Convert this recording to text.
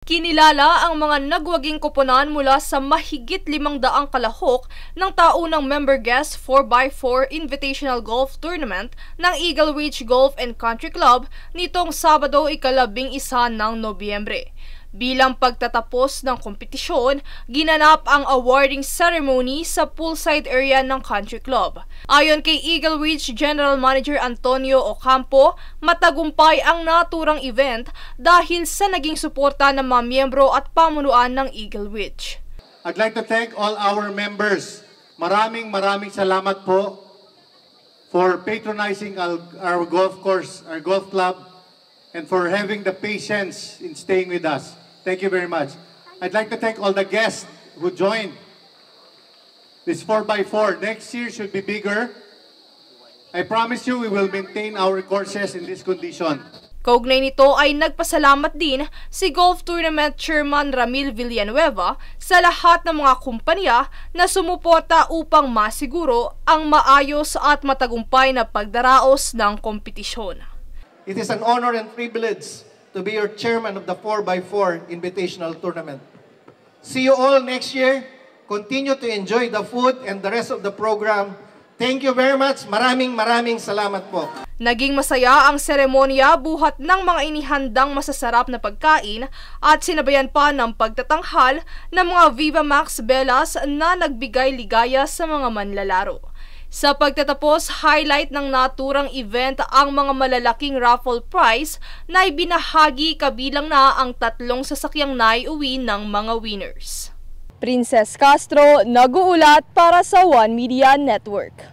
Kinilala ang mga nagwaging koponan mula sa mahigit 500 kalahok ng taunang member guest 4x4 Invitational Golf Tournament ng Eagle Ridge Golf and Country Club nitong Sabado, ika-11 ng Nobyembre. Bilang pagtatapos ng kompetisyon, ginanap ang awarding ceremony sa poolside area ng Country Club. Ayon kay Eagle Ridge General Manager Antonio Ocampo, matagumpay ang naturang event dahil sa naging suporta ng mga miyembro at pamunuan ng Eagle Ridge. I'd like to thank all our members. Maraming salamat po for patronizing our golf course, our golf club, and for having the patience in staying with us. Thank you very much. I'd like to thank all the guests who joined this 4x4. Next year should be bigger. I promise you we will maintain our courses in this condition. Kaugnay nito ay nagpasalamat din si Golf Tournament Chairman Ramil Villanueva sa lahat ng mga kumpanya na sumuporta upang masiguro ang maayos at matagumpay na pagdaraos ng kompetisyon. It is an honor and privilege to be your chairman of the 4x4 Invitational Tournament. See you all next year. Continue to enjoy the food and the rest of the program. Thank you very much. Maraming salamat po. Naging masaya ang seremonya buhat ng mga inihandang masasarap na pagkain at sinabayan pa ng pagtatanghal ng mga Viva Max Bellas na nagbigay ligaya sa mga manlalaro. Sa pagtatapos, highlight ng naturang event ang mga malalaking raffle prize na ibinahagi, kabilang na ang 3 sasakyang naiuwi ng mga winners. Princess Castro, nag-uulat para sa One Media Network.